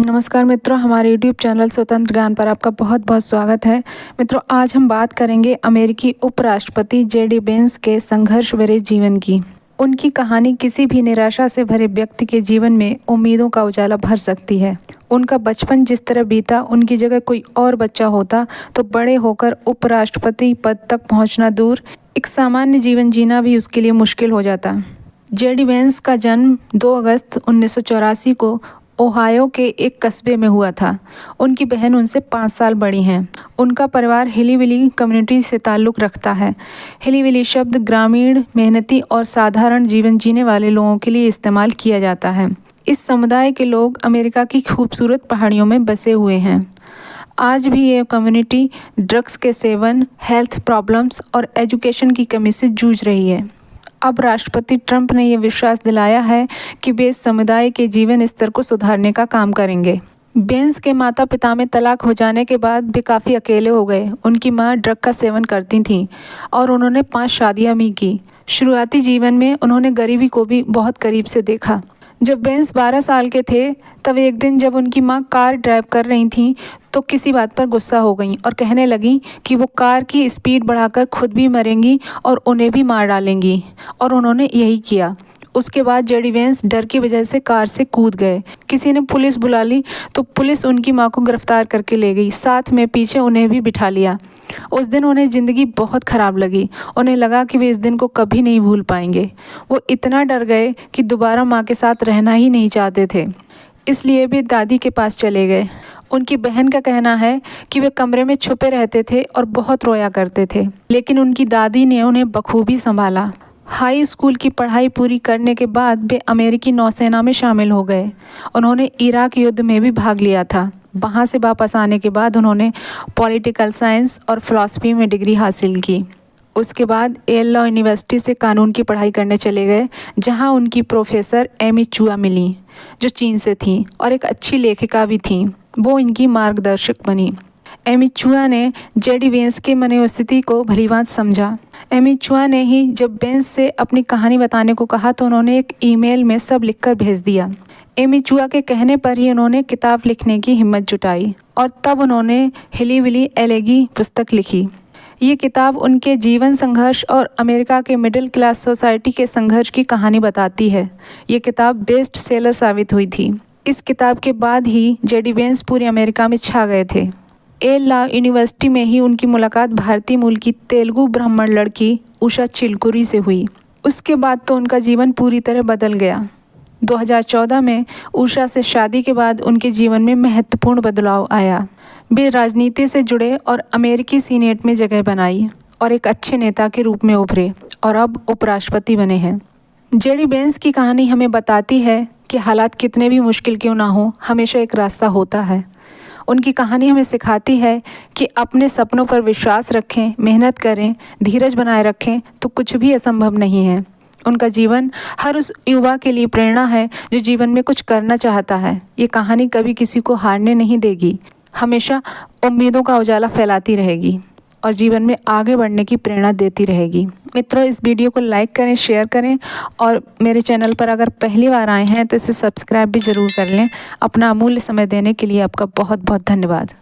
नमस्कार मित्रों, हमारे YouTube चैनल स्वतंत्र ज्ञान पर आपका बहुत बहुत स्वागत है। मित्रों, आज हम बात करेंगे अमेरिकी उपराष्ट्रपति जेडी वेंस के संघर्ष भरे जीवन की। उनकी कहानी किसी भी निराशा से भरे व्यक्ति के जीवन में उम्मीदों का उजाला भर सकती है। उनका बचपन जिस तरह बीता, उनकी जगह कोई और बच्चा होता तो बड़े होकर उपराष्ट्रपति पद तक पहुंचना दूर, एक सामान्य जीवन जीना भी उसके लिए मुश्किल हो जाता। जेडी वेंस का जन्म 2 अगस्त 1984 को ओहायो के एक कस्बे में हुआ था। उनकी बहन उनसे 5 साल बड़ी हैं। उनका परिवार हिलीविली कम्युनिटी से ताल्लुक़ रखता है। हिलीविली शब्द ग्रामीण, मेहनती और साधारण जीवन जीने वाले लोगों के लिए इस्तेमाल किया जाता है। इस समुदाय के लोग अमेरिका की खूबसूरत पहाड़ियों में बसे हुए हैं। आज भी ये कम्युनिटी ड्रग्स के सेवन, हेल्थ प्रॉब्लम्स और एजुकेशन की कमी से जूझ रही है। अब राष्ट्रपति ट्रंप ने यह विश्वास दिलाया है कि वे इस समुदाय के जीवन स्तर को सुधारने का काम करेंगे। वेंस के माता पिता में तलाक हो जाने के बाद वे काफ़ी अकेले हो गए। उनकी मां ड्रग का सेवन करती थीं और उन्होंने 5 शादियां भी की। शुरुआती जीवन में उन्होंने गरीबी को भी बहुत करीब से देखा। जब वेंस 12 साल के थे, तब एक दिन जब उनकी मां कार ड्राइव कर रही थीं तो किसी बात पर गुस्सा हो गईं और कहने लगीं कि वो कार की स्पीड बढ़ाकर खुद भी मरेंगी और उन्हें भी मार डालेंगी, और उन्होंने यही किया। उसके बाद जेडी वेंस डर की वजह से कार से कूद गए। किसी ने पुलिस बुला ली तो पुलिस उनकी मां को गिरफ्तार करके ले गई, साथ में पीछे उन्हें भी बिठा लिया। उस दिन उन्हें ज़िंदगी बहुत ख़राब लगी। उन्हें लगा कि वे इस दिन को कभी नहीं भूल पाएंगे। वो इतना डर गए कि दोबारा माँ के साथ रहना ही नहीं चाहते थे, इसलिए वे दादी के पास चले गए। उनकी बहन का कहना है कि वे कमरे में छुपे रहते थे और बहुत रोया करते थे, लेकिन उनकी दादी ने उन्हें बखूबी संभाला। हाई स्कूल की पढ़ाई पूरी करने के बाद वे अमेरिकी नौसेना में शामिल हो गए। उन्होंने इराक युद्ध में भी भाग लिया था। वहाँ से वापस आने के बाद उन्होंने पॉलिटिकल साइंस और फ़िलासफ़ी में डिग्री हासिल की। उसके बाद येल लॉ यूनिवर्सिटी से कानून की पढ़ाई करने चले गए, जहाँ उनकी प्रोफेसर एमी चुआ मिली, जो चीन से थीं और एक अच्छी लेखिका भी थीं। वो इनकी मार्गदर्शक बनी। एमी चुआ ने जेडी वेंस के मनोस्थिति को भलीभांति समझा। एमी चुआ ने ही जब वेंस से अपनी कहानी बताने को कहा तो उन्होंने एक ईमेल में सब लिखकर भेज दिया। एमी चुआ के कहने पर ही उन्होंने किताब लिखने की हिम्मत जुटाई और तब उन्होंने हिलीविली एलेगी पुस्तक लिखी। ये किताब उनके जीवन संघर्ष और अमेरिका के मिडिल क्लास सोसाइटी के संघर्ष की कहानी बताती है। ये किताब बेस्ट सेलर साबित हुई थी। इस किताब के बाद ही जेडी वेंस पूरे अमेरिका में छा गए थे। येल लॉ यूनिवर्सिटी में ही उनकी मुलाकात भारतीय मूल की तेलुगु ब्राह्मण लड़की उषा चिलकुरी से हुई। उसके बाद तो उनका जीवन पूरी तरह बदल गया। 2014 में उषा से शादी के बाद उनके जीवन में महत्वपूर्ण बदलाव आया। वे राजनीति से जुड़े और अमेरिकी सीनेट में जगह बनाई और एक अच्छे नेता के रूप में उभरे और अब उपराष्ट्रपति बने हैं। जेडी वेंस की कहानी हमें बताती है कि हालात कितने भी मुश्किल क्यों ना हो, हमेशा एक रास्ता होता है। उनकी कहानी हमें सिखाती है कि अपने सपनों पर विश्वास रखें, मेहनत करें, धीरज बनाए रखें तो कुछ भी असंभव नहीं है। उनका जीवन हर उस युवा के लिए प्रेरणा है जो जीवन में कुछ करना चाहता है। ये कहानी कभी किसी को हारने नहीं देगी, हमेशा उम्मीदों का उजाला फैलाती रहेगी और जीवन में आगे बढ़ने की प्रेरणा देती रहेगी। मित्रों, इस वीडियो को लाइक करें, शेयर करें और मेरे चैनल पर अगर पहली बार आए हैं तो इसे सब्सक्राइब भी ज़रूर कर लें। अपना अमूल्य समय देने के लिए आपका बहुत बहुत धन्यवाद।